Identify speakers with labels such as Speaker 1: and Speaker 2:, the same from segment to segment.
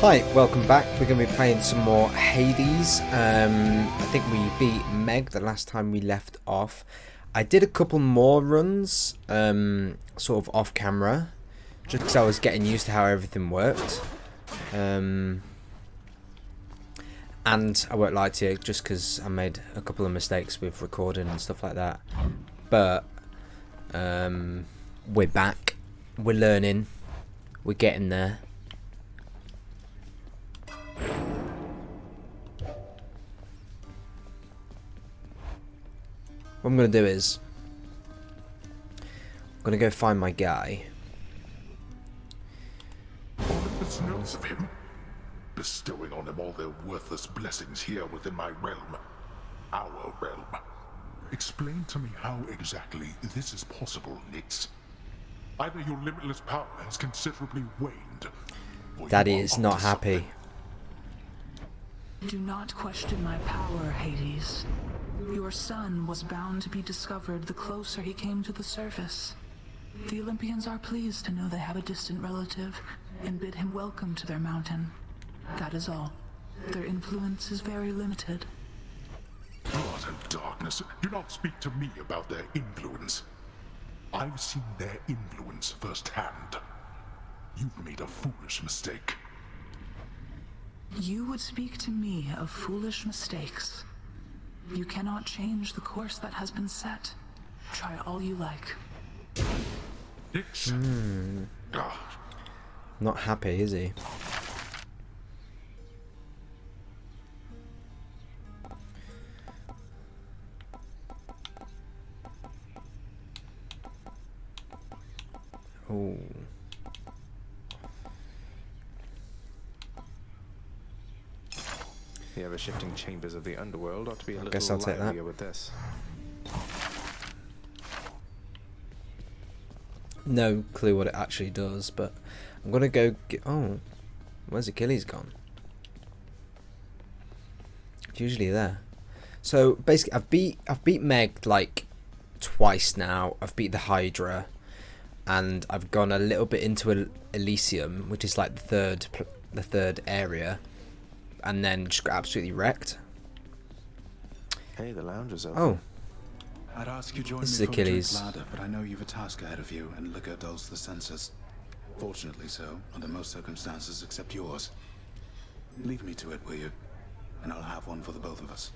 Speaker 1: Hi, welcome back. We're going to be playing some more Hades. I think we beat Meg the last time we left off. I did a couple more runs, sort of off camera, just because I was getting used to how everything worked. And I won't lie to you, just because I made a couple of mistakes with recording and stuff like that. But we're back. We're learning. We're getting there. What I'm going to do is I'm going to go find my guy.
Speaker 2: Olympus knows of him, bestowing on him all their worthless blessings here within my realm. Our realm. Explain to me how exactly this is possible, Nix. Either your limitless power has considerably waned, or
Speaker 1: Daddy
Speaker 2: you are
Speaker 1: is
Speaker 2: up
Speaker 1: not
Speaker 2: to
Speaker 1: happy.
Speaker 2: something.
Speaker 3: Do not question my power, Hades. Your son was bound to be discovered the closer he came to the surface. The Olympians are pleased to know they have a distant relative and bid him welcome to their mountain. That is all. Their influence is very limited.
Speaker 2: God and darkness, do not speak to me about their influence. I've seen their influence firsthand. You've made a foolish mistake.
Speaker 3: You would speak to me of foolish mistakes. You cannot change the course that has been set. Try all you like.
Speaker 2: Nix. Ah,
Speaker 1: Not happy, is he? Oh.
Speaker 4: The ever-shifting chambers of the underworld ought to be a
Speaker 1: Guess
Speaker 4: little
Speaker 1: I'll take that.
Speaker 4: livelier with this.
Speaker 1: No clue what it actually does, but I'm gonna go get... Oh, where's Achilles gone? It's usually there. So basically, I've beat Meg like twice now. I've beat the Hydra, and I've gone a little bit into Elysium, which is like the third area, and then just got absolutely wrecked.
Speaker 4: Hey, the lounge is open.
Speaker 1: Oh,
Speaker 5: I'd ask you join
Speaker 1: This
Speaker 5: me
Speaker 1: is
Speaker 5: for a drink
Speaker 1: Achilles.
Speaker 5: ladder, but I know you've a task ahead of you, and liquor dulls the senses. Fortunately so, under most circumstances except yours. Leave me to it, will you? And I'll have one for the both of us.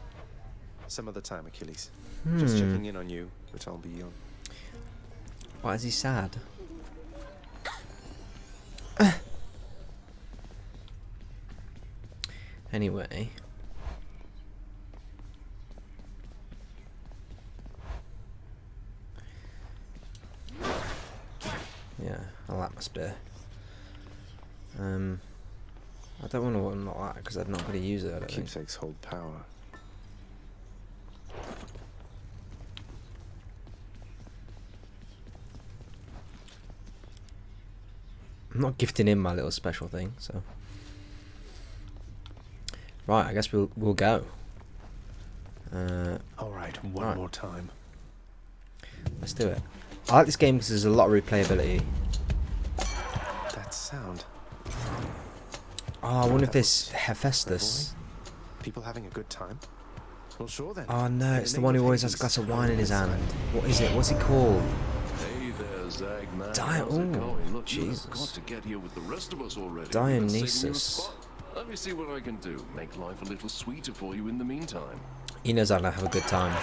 Speaker 4: Some other time, Achilles. Just checking in on you, but I'll be on.
Speaker 1: why is he sad? Anyway. Yeah, I like my spear. I don't want to unlock that because I'm not going to use it, I don't think.
Speaker 4: Keepsakes hold power.
Speaker 1: I'm not gifting him my little special thing, so... Right, I guess we'll go.
Speaker 4: All right, one
Speaker 1: Right.
Speaker 4: more time.
Speaker 1: Let's do it. I like this game because there's a lot of replayability.
Speaker 4: That sound.
Speaker 1: Oh, I wonder if this Hephaestus...
Speaker 4: People having a good time? Well, sure then.
Speaker 1: Oh no,
Speaker 4: In
Speaker 1: it's the
Speaker 4: name
Speaker 1: one who
Speaker 4: of
Speaker 1: always has a
Speaker 4: Hades,
Speaker 1: glass of wine in his
Speaker 4: that's
Speaker 1: hand.
Speaker 4: right.
Speaker 1: What is it? What's it called?
Speaker 6: Hey there, Zagman.
Speaker 1: Di-
Speaker 6: How's it
Speaker 1: ooh,
Speaker 6: going? Look,
Speaker 1: Jesus.
Speaker 6: you have got to get here with the rest of us already.
Speaker 1: Dionysus.
Speaker 6: We've been saving you a spot. Let me see what I can do. Make life a little sweeter for you in the meantime.
Speaker 1: He knows how to have a good time.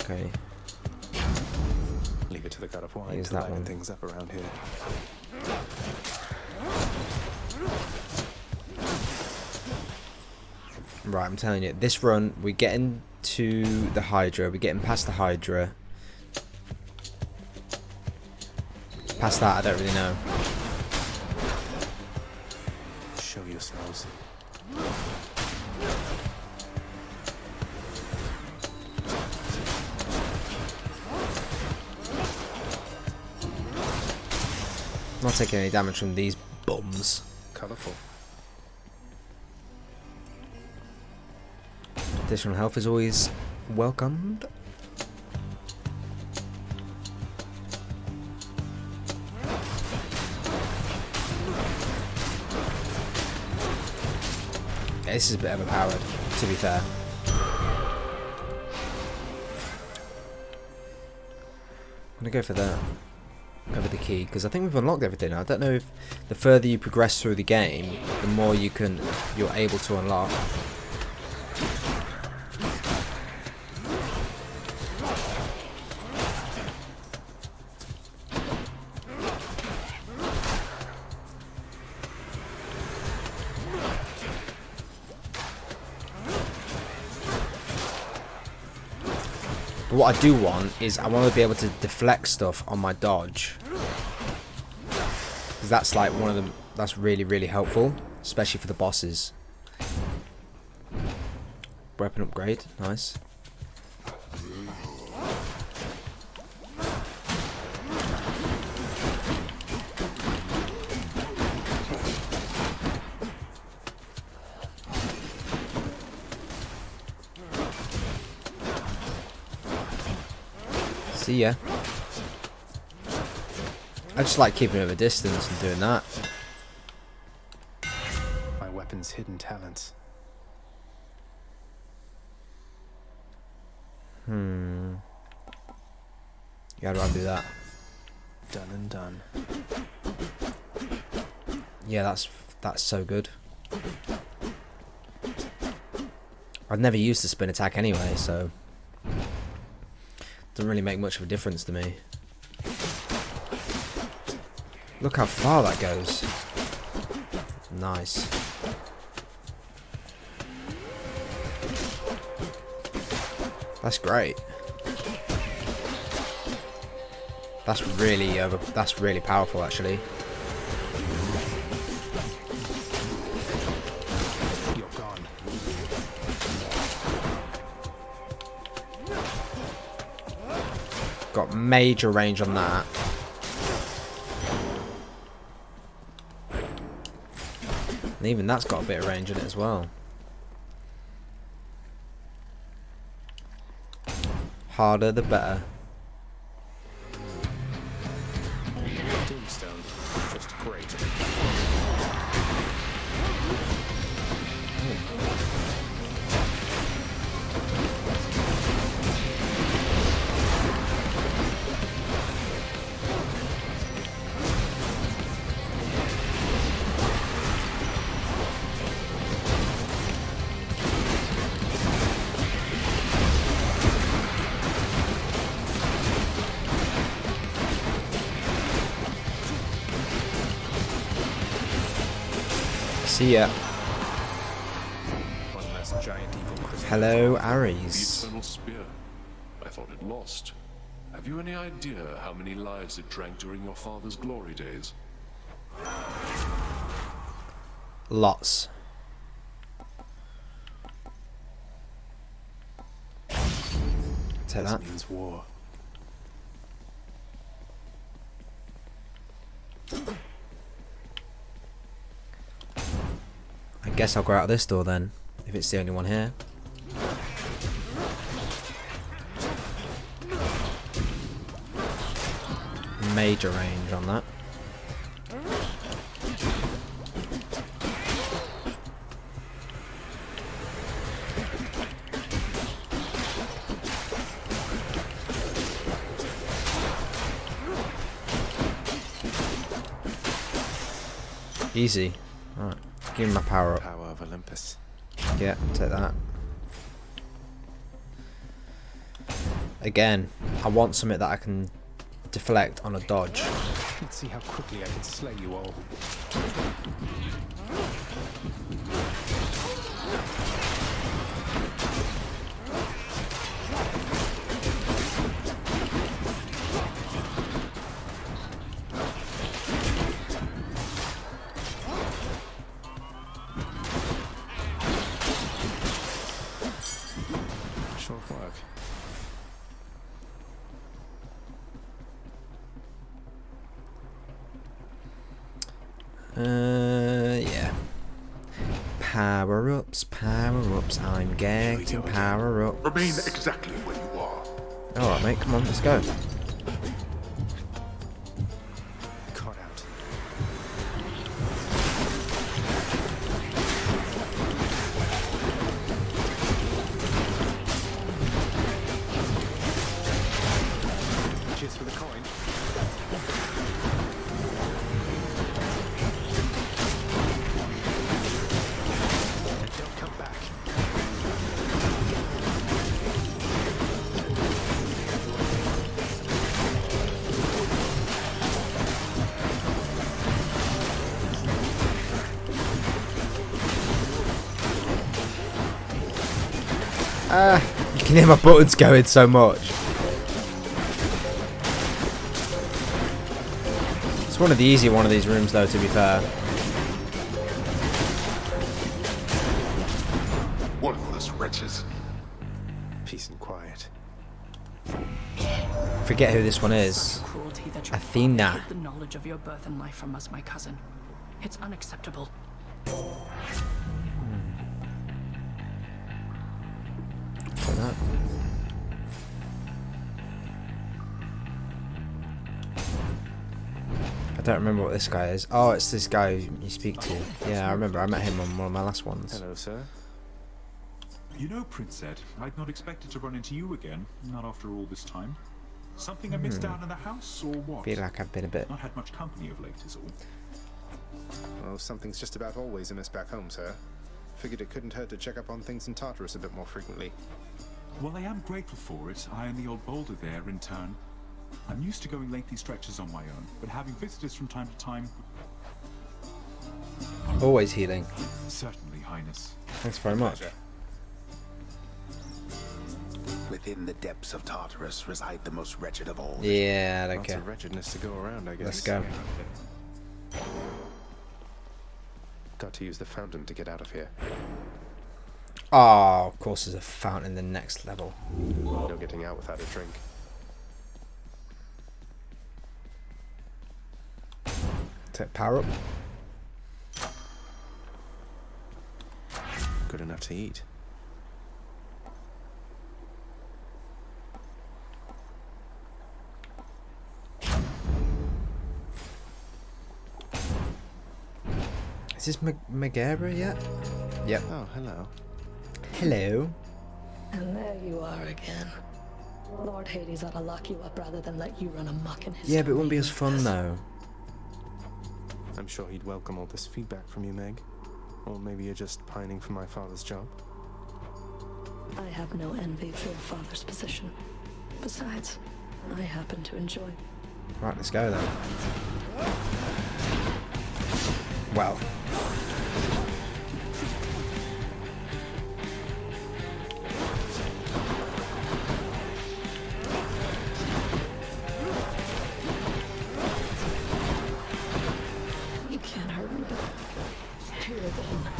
Speaker 1: Okay.
Speaker 4: Leave it to the god of wine
Speaker 1: Here's
Speaker 4: to
Speaker 1: that
Speaker 4: liven
Speaker 1: one.
Speaker 4: things up around here.
Speaker 1: Right, I'm telling you, this run, we're getting to the Hydra. We're getting past the Hydra. Past that, I don't really know.
Speaker 4: Show yourselves.
Speaker 1: Not taking any damage from these bums.
Speaker 4: Colourful.
Speaker 1: Additional health is always welcomed. Yeah, this is a bit overpowered, to be fair. I'm gonna go for that over the key because I think we've unlocked everything. I don't know if the further you progress through the game, the more you're able to unlock. But what I do want is I want to be able to deflect stuff on my dodge. Because that's like one of them, that's really, really helpful. Especially for the bosses. Weapon upgrade, nice. See ya. I just like keeping it at a distance and doing that.
Speaker 4: My weapon's hidden talents.
Speaker 1: Yeah, how do I do that?
Speaker 4: Done and done.
Speaker 1: Yeah, that's so good. I've never used the spin attack anyway, so doesn't really make much of a difference to me. Look how far that goes. Nice. That's great. That's really powerful actually.
Speaker 4: You're gone.
Speaker 1: Got major range on that. And even that's got a bit of range in it as well. Harder the better.
Speaker 4: Tombstone. Just great.
Speaker 1: See ya.
Speaker 4: One less giant evil crystal.
Speaker 1: Hello,
Speaker 6: The
Speaker 1: Ares.
Speaker 6: eternal spear. I thought it lost. Have you any idea how many lives it drank during your father's glory days?
Speaker 1: Lots. Take that.
Speaker 4: This means war.
Speaker 1: I guess I'll go out this door then, if it's the only one here. Major range on that. Easy. Alright. Give me my power up.
Speaker 4: Power of Olympus.
Speaker 1: Yeah, take that. Again, I want something that I can deflect on a dodge.
Speaker 4: Let's see how quickly I can slay you all. Short work.
Speaker 1: Yeah. Power-ups, power-ups. I'm getting power-ups.
Speaker 2: Remain exactly where you are.
Speaker 1: Alright, mate, come on, let's go.
Speaker 4: Caught out. Cheers for the coin. Don't come back.
Speaker 1: You can hear my buttons going so much. It's one of the easier one of these rooms though, to be fair.
Speaker 2: Worthless wretches.
Speaker 4: Peace and quiet.
Speaker 1: Forget who this one is.
Speaker 7: Cruelty that your
Speaker 1: Athena.
Speaker 7: father hid the knowledge of your birth and life from us, my cousin. It's unacceptable.
Speaker 1: Like that. I don't remember what this guy is. Oh, it's this guy you speak to. Yeah, I remember. I met him on one of my last ones.
Speaker 4: Hello, sir.
Speaker 8: You know, Prince Ed, I'd not expected to run into you again, not after all this time. Something I missed out in the house, or what?
Speaker 1: I feel like I've been a bit...
Speaker 8: Not had much company of late, is all.
Speaker 4: Well, something's just about always amiss back home, sir. Figured it couldn't hurt to check up on things in Tartarus a bit more frequently.
Speaker 8: Well, I am grateful for it. I and the old boulder there, in turn. I'm used to going lengthy stretches on my own, but having visitors from time to time...
Speaker 1: Always healing.
Speaker 8: Certainly, Highness.
Speaker 1: Thanks very much.
Speaker 5: Within the depths of Tartarus reside the most wretched of all.
Speaker 1: Yeah,
Speaker 4: Lots
Speaker 1: okay.
Speaker 4: of wretchedness to go around, I guess.
Speaker 1: Let's go.
Speaker 4: Got to use the fountain to get out of here.
Speaker 1: Oh, of course there's a fountain in the next level.
Speaker 4: No getting out without a drink.
Speaker 1: Take power up.
Speaker 4: Good enough to eat.
Speaker 1: Is this Megara yet? Yep.
Speaker 4: Oh, hello.
Speaker 1: Hello.
Speaker 9: And there you are again. Lord Hades ought to lock you up rather than let you run amok in his
Speaker 1: Yeah, but it wouldn't be as
Speaker 9: domain
Speaker 1: fun
Speaker 9: like this.
Speaker 1: though.
Speaker 4: I'm sure he'd welcome all this feedback from you, Meg. Or maybe you're just pining for my father's job.
Speaker 9: I have no envy for your father's position. Besides, I happen to enjoy.
Speaker 1: Right, let's go then. Well.
Speaker 9: You can't hurt me. Here then.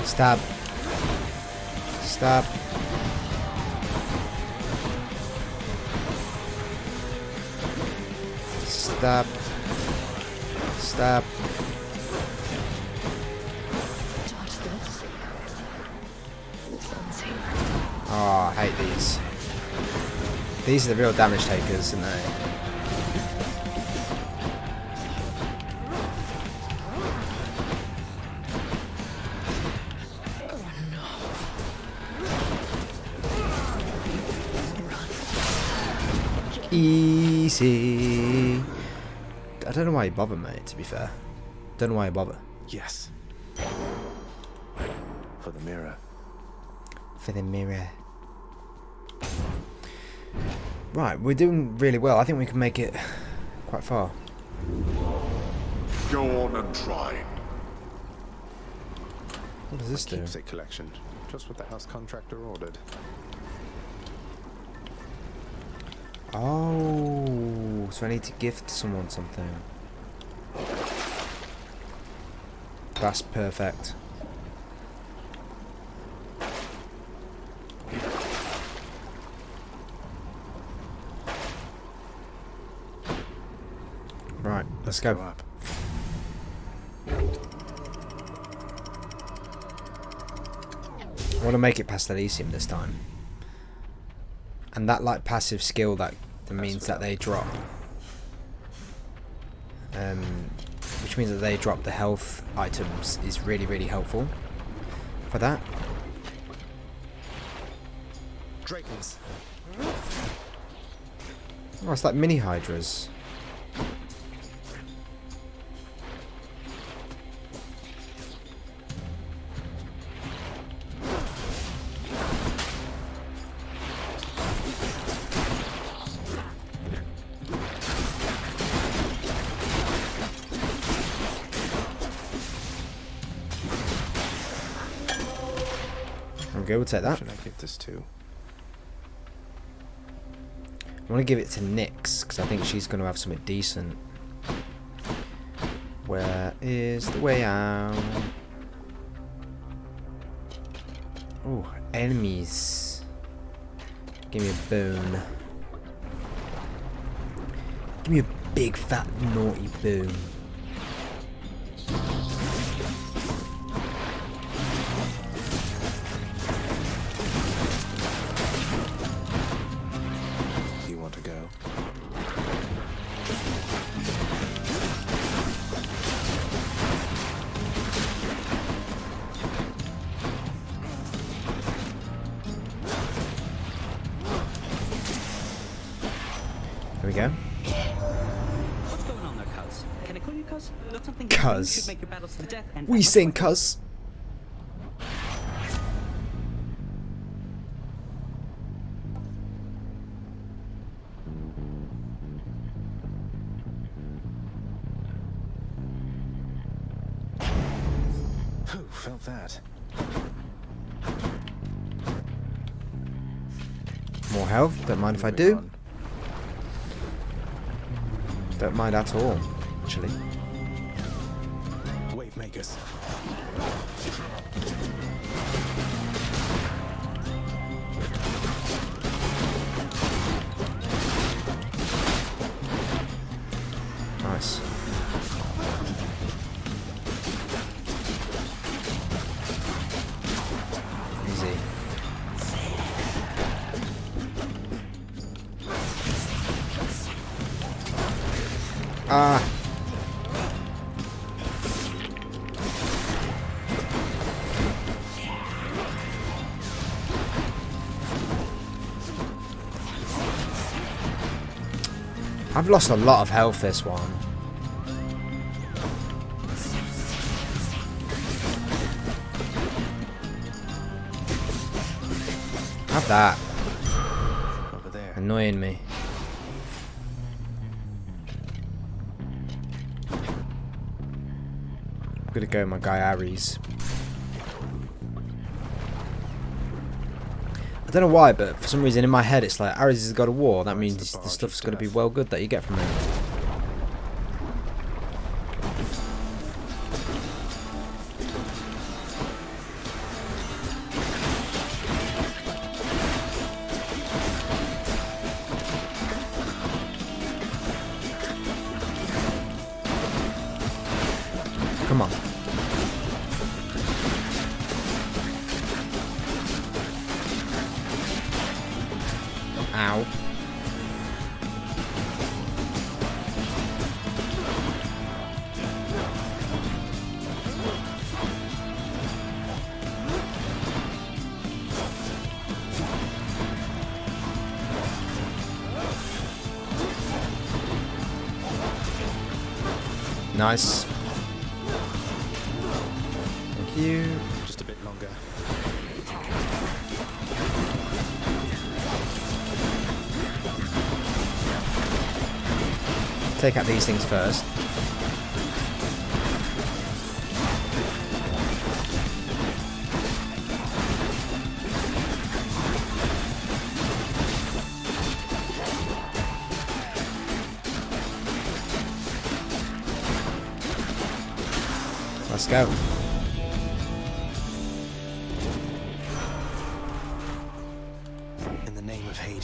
Speaker 1: Stab. Stab. Stab. Stab.
Speaker 9: Dodge this. This one's here.
Speaker 1: Oh, I hate these. These are the real damage takers, aren't they? Easy. I don't know why you bother, mate, to be fair. Don't know why you bother.
Speaker 4: Yes. For the mirror.
Speaker 1: For the mirror. Right, we're doing really well. I think we can make it quite far.
Speaker 2: Go on and try.
Speaker 1: What does this do?
Speaker 4: Keepsake collection. Just what the house contractor ordered.
Speaker 1: Oh, so I need to gift someone something. That's perfect. Right, let's go.
Speaker 4: Up.
Speaker 1: I want to make it past Elysium this time. And that like passive skill that means that they drop. Which means that they drop the health items is really, really helpful for that.
Speaker 4: Dragons.
Speaker 1: Oh, it's like mini Hydras. Okay, we'll take that.
Speaker 4: Should I give this to?
Speaker 1: I want to give it to Nyx because I think she's going to have something decent. Where is the way out? Oh, enemies. Give me a boon. Give me a big fat naughty boon.
Speaker 4: You want to go?
Speaker 1: Here we go.
Speaker 10: What's going on there, cuz? Can I call you cuz? Not something
Speaker 1: Cuz.
Speaker 10: should make your battles to the death and
Speaker 1: We sing cuz.
Speaker 4: Who felt that?
Speaker 1: More health. Don't mind if I
Speaker 4: Moving
Speaker 1: do.
Speaker 4: on.
Speaker 1: Don't mind at all, actually.
Speaker 4: Wave makers.
Speaker 1: Nice. Easy. Ah. I've lost a lot of health this one. Have that.
Speaker 4: Over there.
Speaker 1: Annoying me. I'm gonna go with my guy Ares. I don't know why, but for some reason in my head it's like Ares has got a war. That means the stuff's gonna be well good that you get from him. Come on. Ow. Nice. Thank you.
Speaker 4: Just a bit longer.
Speaker 1: Take out these things first. Let's go.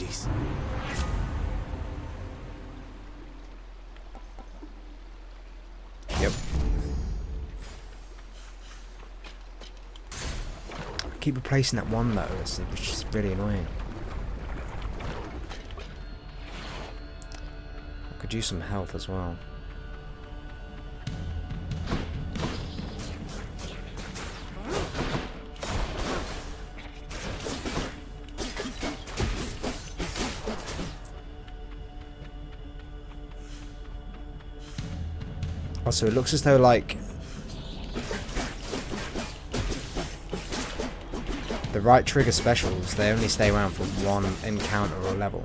Speaker 4: Hades.
Speaker 1: Yep. I keep replacing that one though, which is really annoying. I could use some health as well. Also, it looks as though, like, the right trigger specials, they only stay around for one encounter or level.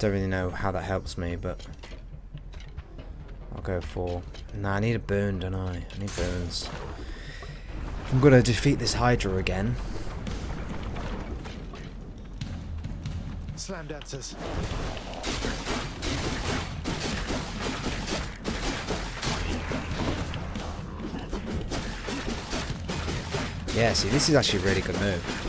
Speaker 1: Don't really know how that helps me, but I'll go for... Nah, I need a burn, don't I? I need burns. I'm gonna defeat this Hydra again.
Speaker 4: Slam dancers.
Speaker 1: Yeah, see, this is actually a really good move.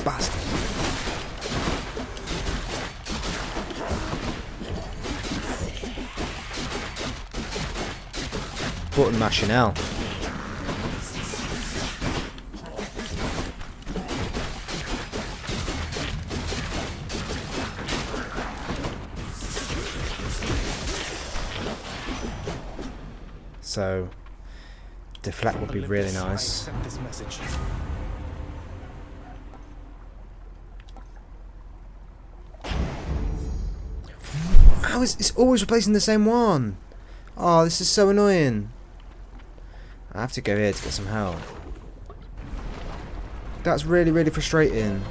Speaker 1: Bastard. Button mashing L. So deflect would be really nice.
Speaker 4: This message.
Speaker 1: How is it's always replacing the same one? Oh, this is so annoying. I have to go here to get some help. That's really, really frustrating.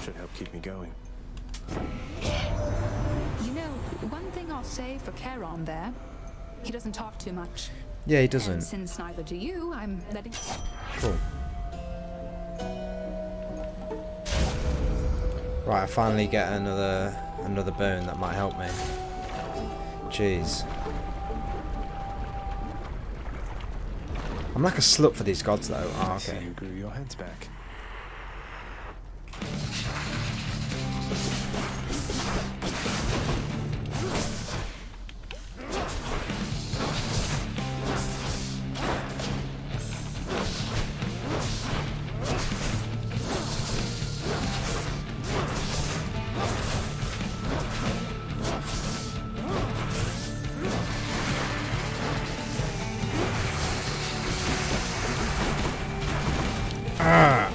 Speaker 4: Should help keep me going.
Speaker 11: You know, one thing I'll say for Charon there, he doesn't talk too much.
Speaker 1: Yeah, he
Speaker 11: And
Speaker 1: doesn't.
Speaker 11: since neither do you, I'm letting...
Speaker 1: Cool. Right, I finally get another bone that might help me. Jeez. I'm like a slut for these gods though. Oh,
Speaker 4: So
Speaker 1: okay.
Speaker 4: you grew your heads back.
Speaker 1: Ah!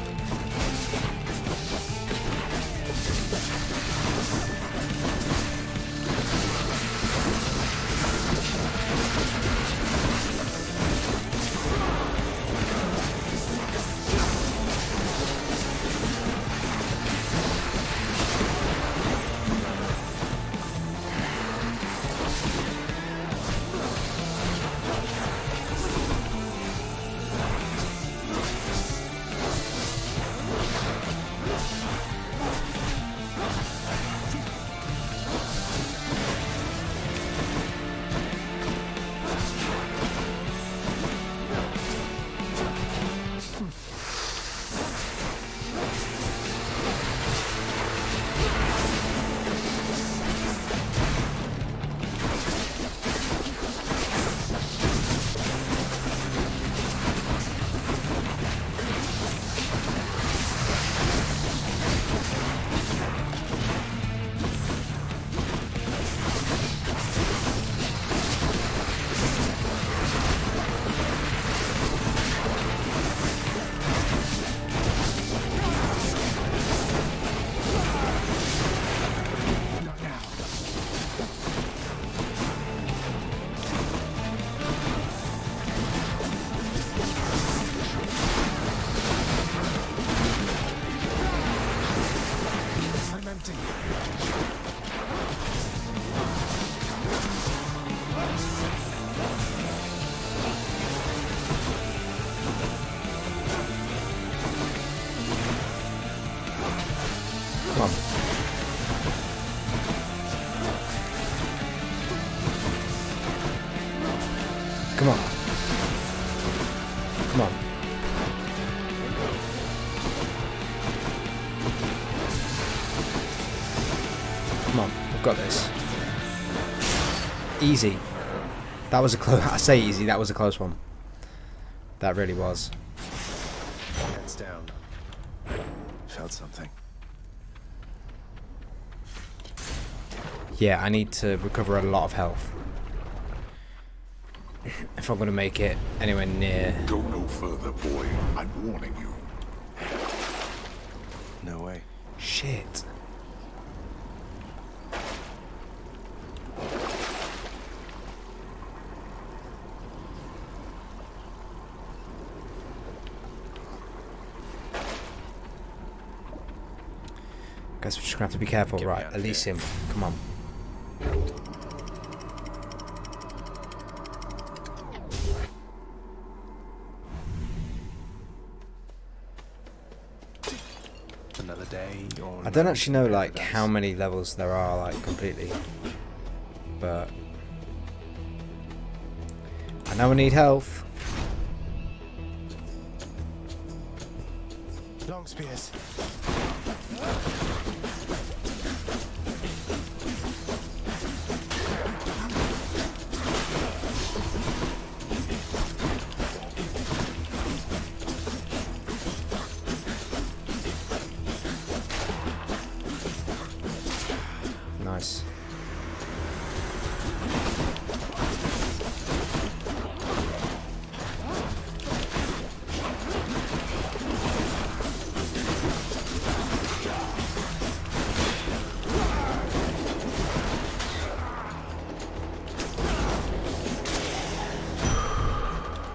Speaker 1: Come on. Come on, we've got this. Easy. That was a close. I say easy. That was a close one. That really was.
Speaker 4: Heads down. Felt something.
Speaker 1: Yeah, I need to recover a lot of health if I'm going to make it anywhere near.
Speaker 2: Go no further, boy. I'm warning you.
Speaker 4: No way.
Speaker 1: Shit. Guess we're just gonna have to be careful, right? Elysium, come on.
Speaker 4: Another day, or
Speaker 1: I don't actually know like how many levels there are, like completely, but I know I need health.
Speaker 4: long spears.
Speaker 1: Nice.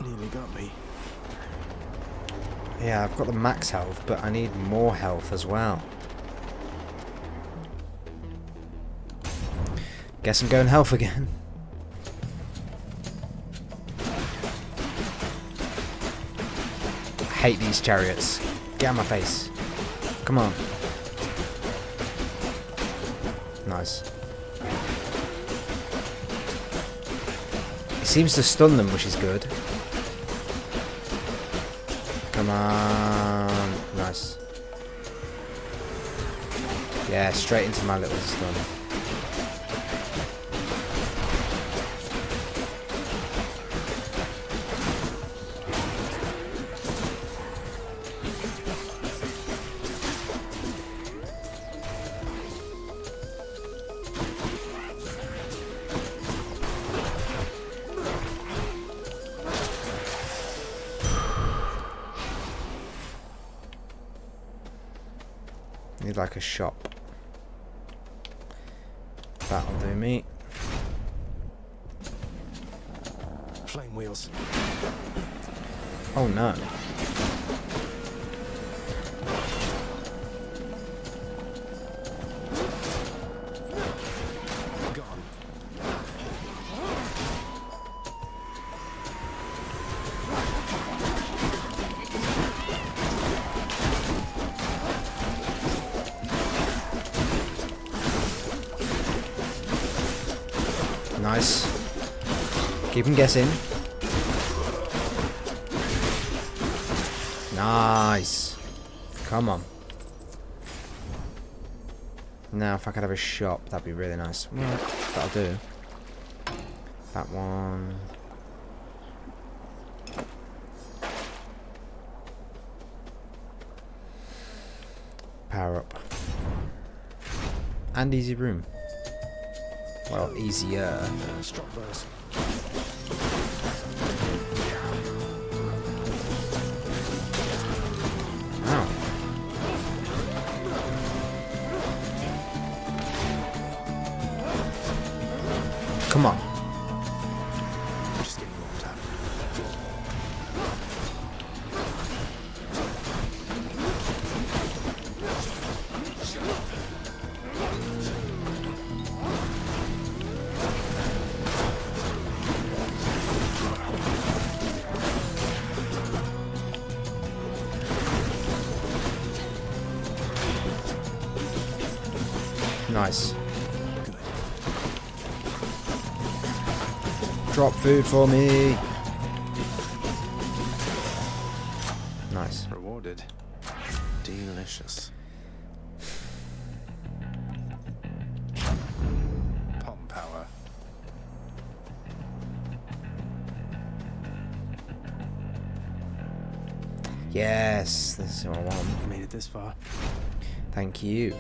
Speaker 4: Nearly got me.
Speaker 1: Yeah, I've got the max health, but I need more health as well. Guess I'm going health again. I hate these chariots. Get out of my face. Come on. Nice. It seems to stun them, which is good. Come on. Nice. Yeah, straight into my little stun. Need like a shop. That'll do me.
Speaker 4: Flame wheels.
Speaker 1: Oh no.
Speaker 4: Gone.
Speaker 1: Nice. Keep him guessing. Nice. Come on. Now, if I could have a shop, that'd be really nice. Well, that'll do. That one. Power up. And easy room. Well, easier.
Speaker 4: Strop those.
Speaker 1: Ow. Come on.
Speaker 4: Just getting warmed up.
Speaker 1: Nice. Drop food for me. Nice.
Speaker 4: Rewarded. Delicious. Palm power.
Speaker 1: Yes, this is what I want.
Speaker 4: Made it this far.
Speaker 1: Thank you.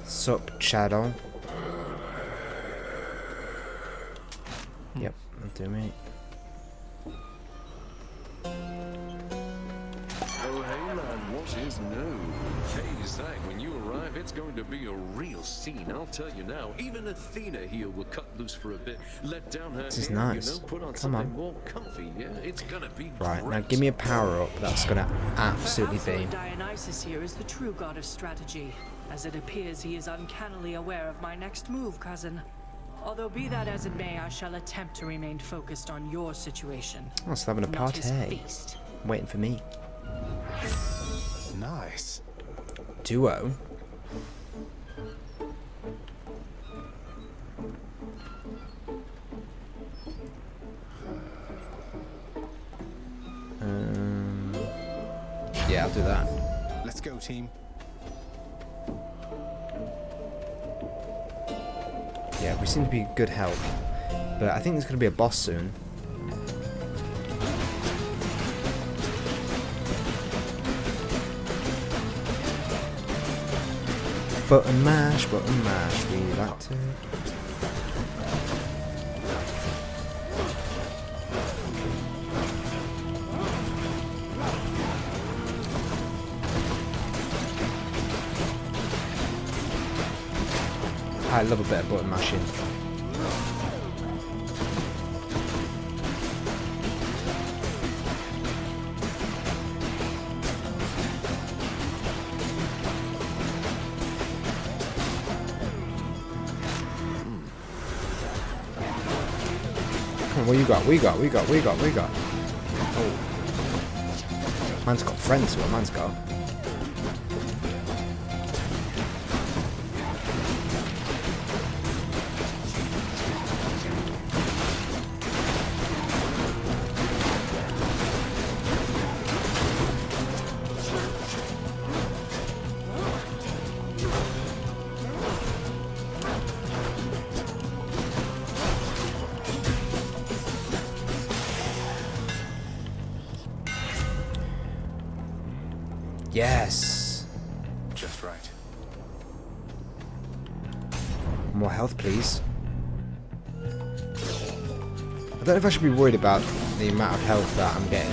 Speaker 1: Sup, Shadow. Yep, that'll do me.
Speaker 6: Oh, hey, man, what is new? Hey, Zach, when you arrive, it's going to be a real scene, I'll tell you now. Even Athena here will cut loose for a bit, let down her
Speaker 1: This is
Speaker 6: hair,
Speaker 1: nice.
Speaker 6: you know, put on
Speaker 1: Come
Speaker 6: something
Speaker 1: on.
Speaker 6: more comfy, yeah? It's gonna be
Speaker 1: Right,
Speaker 6: great.
Speaker 1: now give me a power up that's gonna absolutely
Speaker 12: Perhaps
Speaker 1: be.
Speaker 12: Lord Dionysus here is the true god of strategy, as it appears he is uncannily aware of my next move, cousin. Although be that as it may, I shall attempt to remain focused on your situation.
Speaker 1: Oh, still having a
Speaker 12: not his
Speaker 1: party.
Speaker 12: feast.
Speaker 1: Waiting for me.
Speaker 4: Nice.
Speaker 1: Duo. Yeah, I'll do that.
Speaker 4: Let's go, team.
Speaker 1: Yeah, we seem to be good help. But I think there's going to be a boss soon. Button mash, we like to. I love a bit of button mashing. Come on, what you got? We got. Oh. Man's got friends, what man's got. Yes.
Speaker 4: Just right.
Speaker 1: More health, please. I don't know if I should be worried about the amount of health that I'm getting.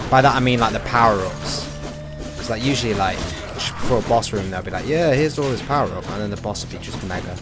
Speaker 1: By that I mean like the power-ups. Because like usually like just before a boss room they'll be like, yeah, here's all this power-up, and then the boss will be just mega.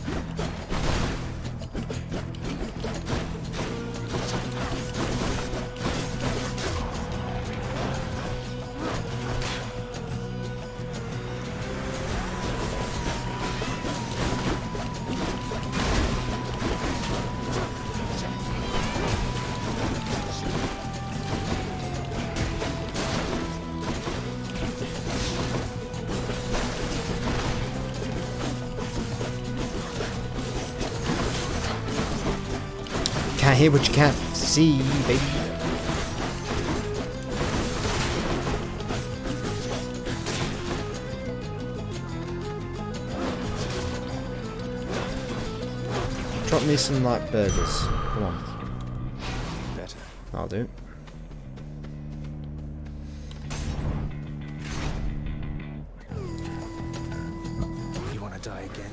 Speaker 1: Can't hear what you can't see, baby. Drop me some like burgers. Come on.
Speaker 4: Better.
Speaker 1: I'll do.
Speaker 4: You want to die again?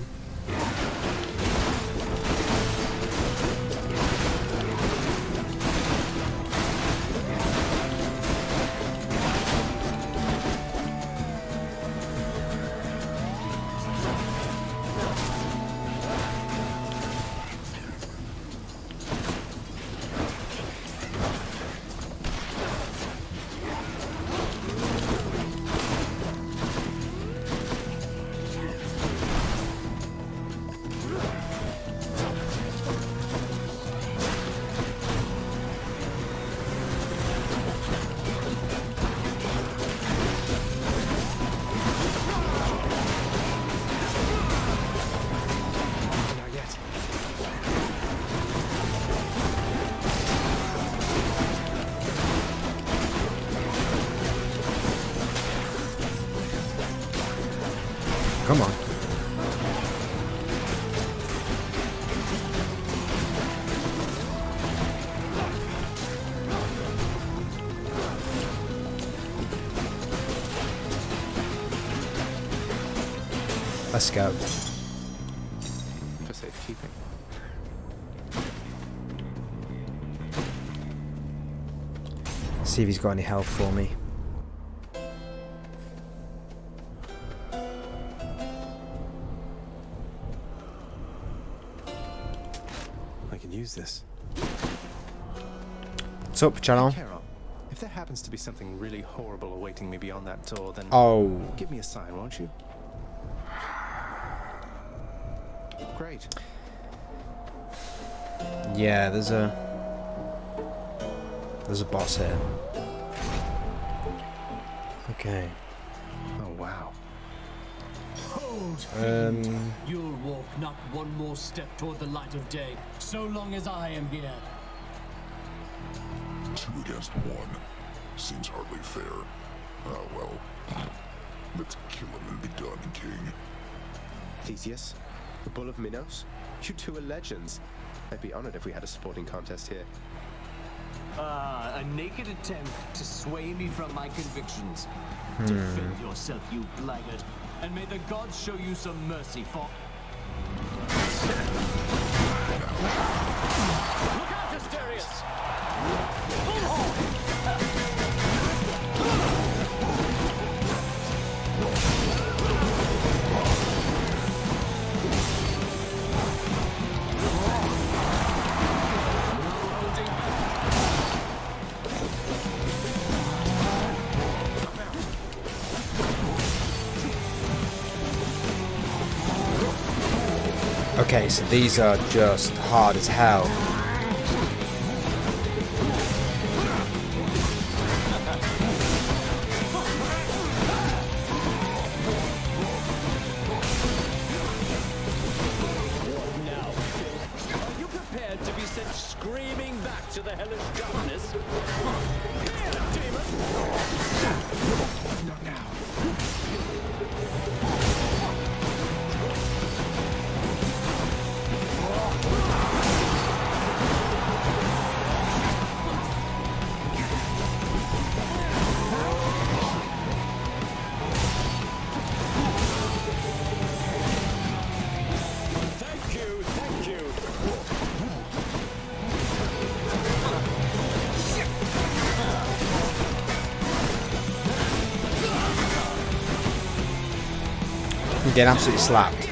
Speaker 1: Come on. Let's go.
Speaker 4: For safekeeping.
Speaker 1: See if he's got any health for me.
Speaker 4: I can use this.
Speaker 1: What's up, channel?
Speaker 4: Carol, if there happens to be something really horrible awaiting me beyond that door, then give me a sign, won't you? Great.
Speaker 1: Yeah, there's a boss here. Okay.
Speaker 4: Oh wow.
Speaker 13: Hold. You'll walk not one more step toward the light of day, so long as I am here.
Speaker 2: 2 against 1. Seems hardly fair. Ah, well. Let's kill him and be done, King.
Speaker 4: Theseus? The Bull of Minos? You two are legends. I'd be honored if we had a sporting contest here.
Speaker 13: A naked attempt to sway me from my convictions. Defend yourself, you blackguard, and may the gods show you some mercy for... Look out, Asterius!
Speaker 1: Okay, so these are just hard as hell.
Speaker 13: Now, are you prepared to be sent screaming back to the hellish darkness? Here, demon! Not now.
Speaker 1: I'm getting absolutely slapped.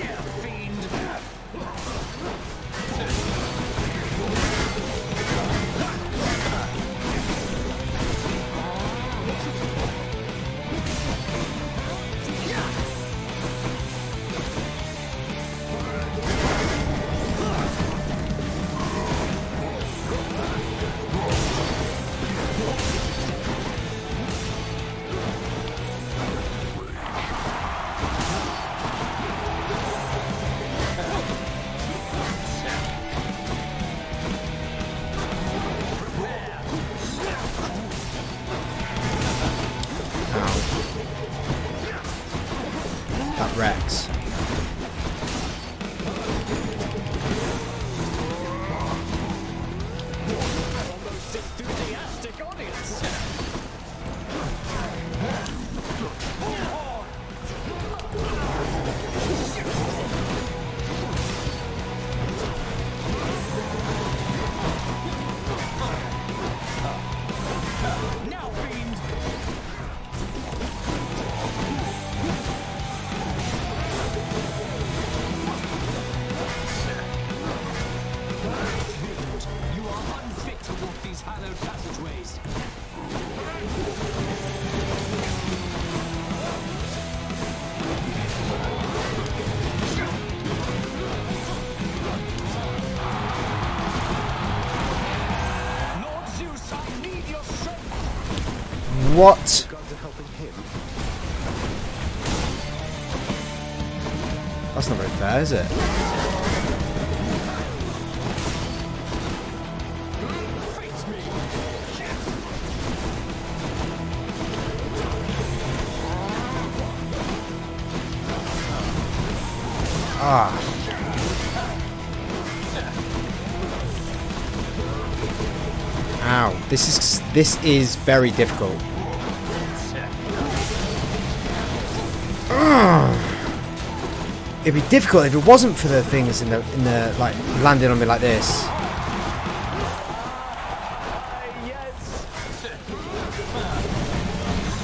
Speaker 1: That Rex.
Speaker 13: Almost enthusiastic audience. Now, fiend. You are unfit to walk these hallowed passageways. Lord Zeus, I need your strength.
Speaker 1: What?
Speaker 4: Gods are helping him.
Speaker 1: That's not very fair, is it?
Speaker 13: Face me.
Speaker 1: Ah. Ow. This is very difficult. It'd be difficult if it wasn't for the things in the like landing on me like this.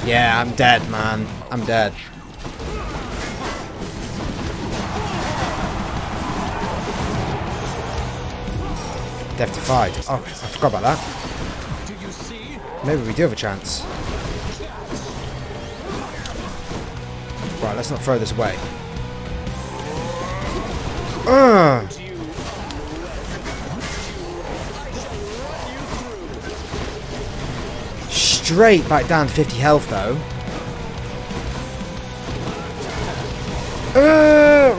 Speaker 1: Yeah, I'm dead, man. I'm dead. Death defied. Oh, I forgot about that. Maybe we do have a chance. Right, let's not throw this away. Straight back down to 50 health though.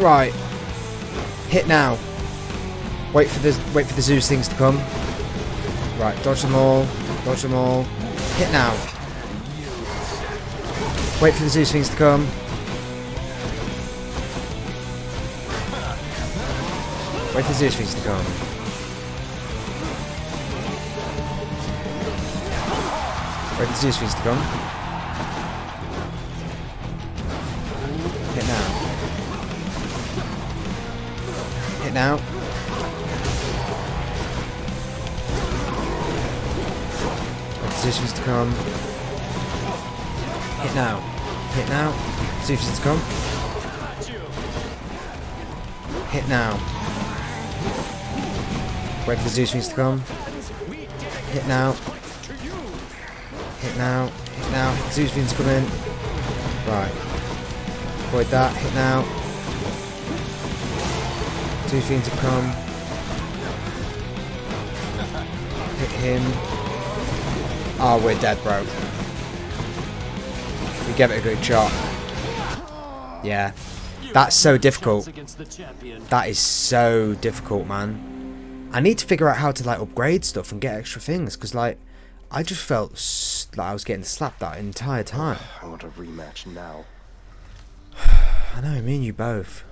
Speaker 1: Right. Hit now. Wait for the Zeus things to come. Right, dodge them all. Dodge them all. Hit now. Wait for the Zeus things to come. Wait for the Zeus things to come. Wait for the Zeus things to come. Hit now. Hit now. Wait for the Zeus things to come. Hit now. Hit now. Zeus things to come. Hit now. Wait for the Zeus things to come. Hit now. Hit now. Hit now. Zeus things come in. Right. Avoid that. Hit now. Zeus things have come. Hit him. Oh, we're dead, bro. We gave it a good shot. Yeah. That's so difficult. That is so difficult, man. I need to figure out how to like upgrade stuff and get extra things because like I just felt like I was getting slapped that entire time.
Speaker 4: I want a rematch now.
Speaker 1: I know, me and you both.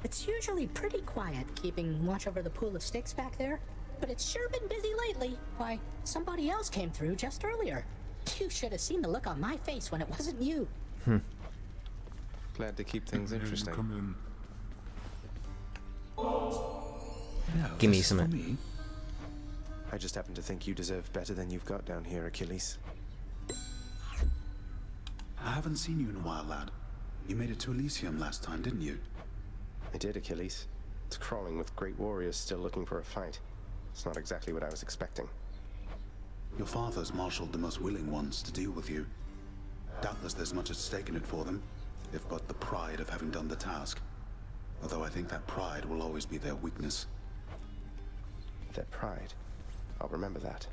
Speaker 14: It's usually pretty quiet keeping watch over the pool of sticks back there, but it's sure been busy lately. Why, somebody else came through just earlier. You should have seen the look on my face when it wasn't you.
Speaker 4: Glad to keep things interesting.
Speaker 2: Come in.
Speaker 1: Give me something.
Speaker 4: I just happen to think you deserve better than you've got down here, Achilles.
Speaker 5: I haven't seen you in a while, lad. You made it to Elysium last time, didn't you?
Speaker 4: I did, Achilles. It's crawling with great warriors still looking for a fight. It's not exactly what I was expecting.
Speaker 5: Your father's marshaled the most willing ones to deal with you. Doubtless there's much at stake in it for them, if but the pride of having done the task. Although I think that pride will always be their weakness.
Speaker 4: Their pride? I'll remember that.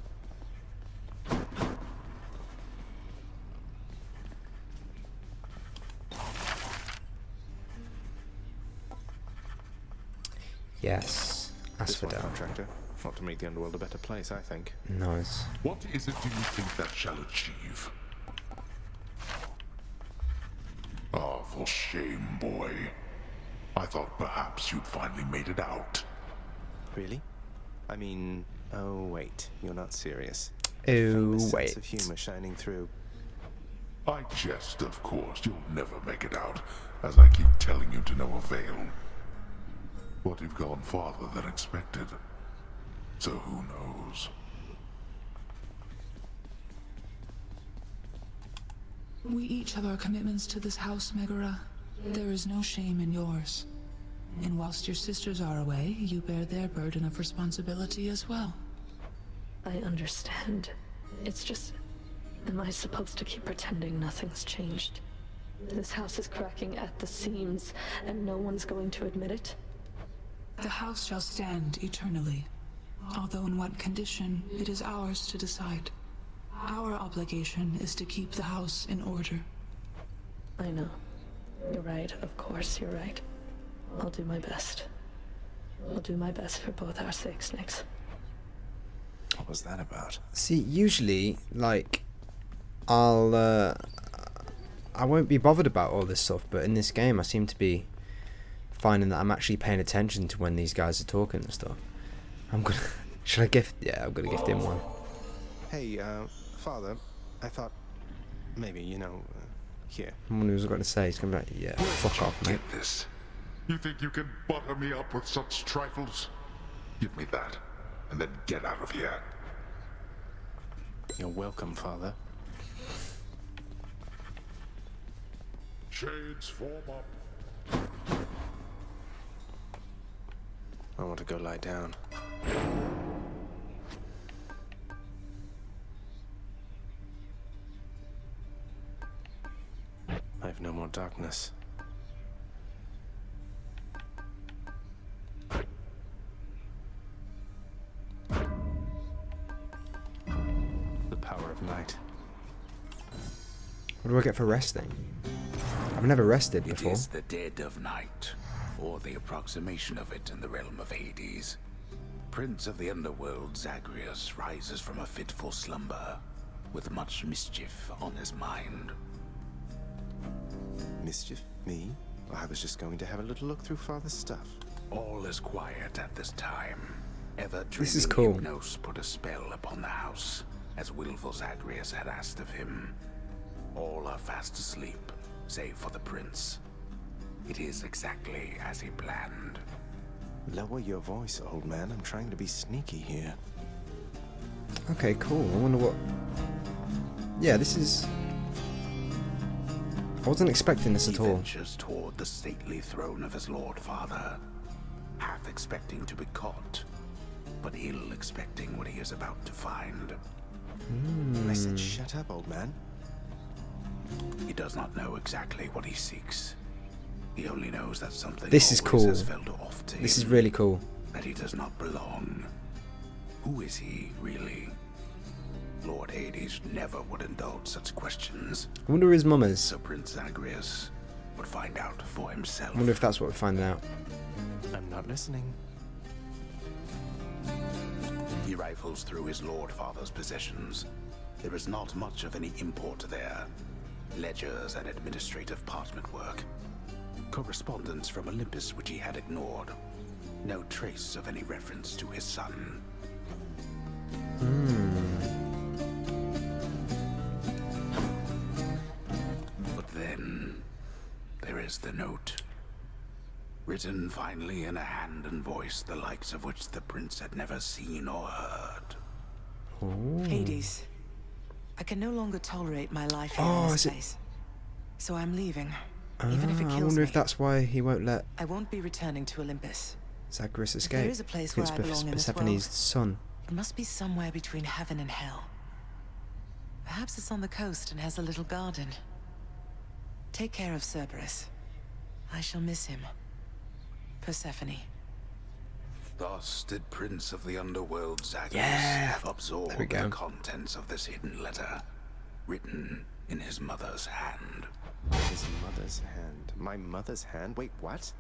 Speaker 1: Yes.
Speaker 4: This one, contractor. Not to make the underworld a better place, I think.
Speaker 1: Nice.
Speaker 2: What is it do you think that shall achieve? Ah, for shame, boy. I thought perhaps you'd finally made it out.
Speaker 4: Really? I mean, oh wait, you're not serious.
Speaker 1: Oh
Speaker 4: Famous
Speaker 1: wait.
Speaker 4: sense of humor shining through.
Speaker 2: I jest, of course. You'll never make it out, as I keep telling you to no avail. But you've gone farther than expected. So who knows?
Speaker 3: We each have our commitments to this house, Megara. There is no shame in yours. And whilst your sisters are away, you bear their burden of responsibility as well.
Speaker 9: I understand. It's just... Am I supposed to keep pretending nothing's changed? This house is cracking at the seams, and no one's going to admit it?
Speaker 3: The house shall stand eternally. Although in what condition, it is ours to decide. Our obligation is to keep the house in order.
Speaker 9: I know. You're right, of course you're right. I'll do my best. I'll do my best for both our sakes, Nix.
Speaker 4: What was that about?
Speaker 1: See, usually, like, I'll I won't be bothered about all this stuff, but in this game I seem to be finding that I'm actually paying attention to when these guys are talking and stuff. I'm gonna... Should I gift... Yeah, I'm gonna gift him one.
Speaker 4: Hey, Father, I thought maybe, you know, here.
Speaker 1: I wonder who's going to say. He's going to be like, yeah, fuck off, mate.
Speaker 2: Get this. You think you can butter me up with such trifles? Give me that, and then get out of here.
Speaker 4: You're welcome, Father.
Speaker 2: Shades, form up.
Speaker 4: I want to go lie down. I have no more darkness. The power of night.
Speaker 1: What do I get for resting? I've never rested before.
Speaker 15: It is the dead of night, or the approximation of it in the realm of Hades. Prince of the underworld, Zagreus, rises from a fitful slumber, with much mischief on his mind.
Speaker 4: Mischief? Me? I was just going to have a little look through Father's stuff.
Speaker 15: All is quiet at this time.
Speaker 1: This is cool.
Speaker 15: Hypnos put a spell upon the house, as willful Zagreus had asked of him. All are fast asleep, save for the prince. It is exactly as he planned.
Speaker 4: Lower your voice, old man. I'm trying to be sneaky here.
Speaker 1: Okay, cool. I wonder what... Yeah, this is... I wasn't expecting this at all.
Speaker 15: He ventures toward the stately throne of his lord father, half expecting to be caught, but ill expecting what he is about to find.
Speaker 4: I said shut up, old man.
Speaker 15: He does not know exactly what he seeks. He only knows that something
Speaker 1: This is
Speaker 15: always
Speaker 1: cool.
Speaker 15: has felt off to
Speaker 1: This is
Speaker 15: him,
Speaker 1: really cool.
Speaker 15: that he does not belong. Who is he, really? Lord Hades never would indulge such questions.
Speaker 1: I wonder who his mum is.
Speaker 15: So Prince Zagreus would find out for himself.
Speaker 1: I wonder if that's what we're finding out.
Speaker 4: I'm not listening.
Speaker 15: He rifles through his lord father's possessions. There is not much of any import there. Ledgers and administrative parchment work. Correspondence from Olympus which he had ignored. No trace of any reference to his son. But then, there is the note. Written finally in a hand and voice the likes of which the prince had never seen or heard.
Speaker 16: Hades, I can no longer tolerate my life here in this place. So I'm leaving, even if it kills
Speaker 1: I wonder
Speaker 16: me.
Speaker 1: if that's why he won't let
Speaker 16: I won't be returning to Olympus.
Speaker 1: Zagreus
Speaker 16: If
Speaker 1: escape.
Speaker 16: there is a place where I belong in this
Speaker 1: Persephone's
Speaker 16: world,
Speaker 1: son.
Speaker 16: it must be somewhere between heaven and hell. Perhaps it's on the coast and has a little garden. Take care of Cerberus. I shall miss him. Persephone.
Speaker 15: Thus did Prince of the Underworld Zagreus absorb the contents of this hidden letter, written in his mother's hand.
Speaker 4: His mother's hand? My mother's hand? Wait, what?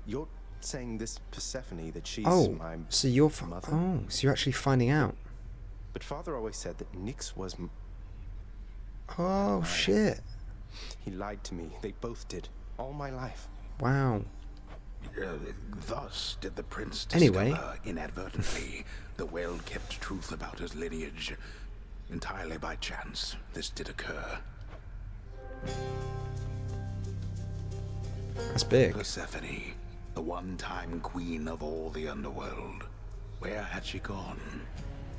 Speaker 4: You're saying this Persephone, that she's my
Speaker 1: so you're
Speaker 4: mother?
Speaker 1: Oh, so you're actually finding out.
Speaker 4: But Father always said that Nyx was
Speaker 1: Oh, shit.
Speaker 4: He lied to me. They both did. All my life.
Speaker 1: Wow.
Speaker 15: Thus did the prince
Speaker 1: Anyway.
Speaker 15: discover inadvertently the well-kept truth about his lineage. Entirely by chance, this did occur.
Speaker 1: That's big.
Speaker 15: Persephone, the one-time queen of all the underworld. Where had she gone?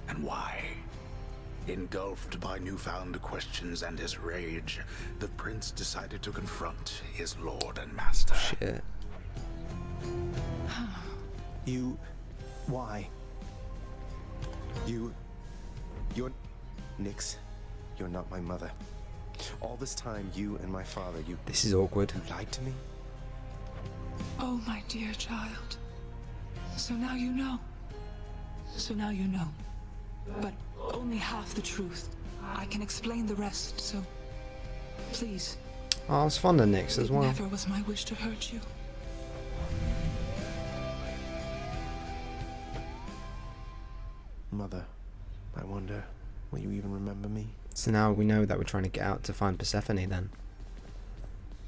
Speaker 15: And why? Engulfed by newfound questions and his rage, the prince decided to confront his lord and master.
Speaker 1: Shit.
Speaker 4: You... Why? You're... Nyx, you're not my mother. All this time, you and my father,
Speaker 1: This is awkward.
Speaker 4: You lied to me?
Speaker 3: Oh, my dear child. So now you know. So now you know. But only half the truth. I can explain the rest, so... Please.
Speaker 1: Oh, I was fond of Nyx as
Speaker 3: It
Speaker 1: well.
Speaker 3: never was my wish to hurt you.
Speaker 4: Mother, I wonder, will you even remember me?
Speaker 1: So now we know that we're trying to get out to find Persephone then.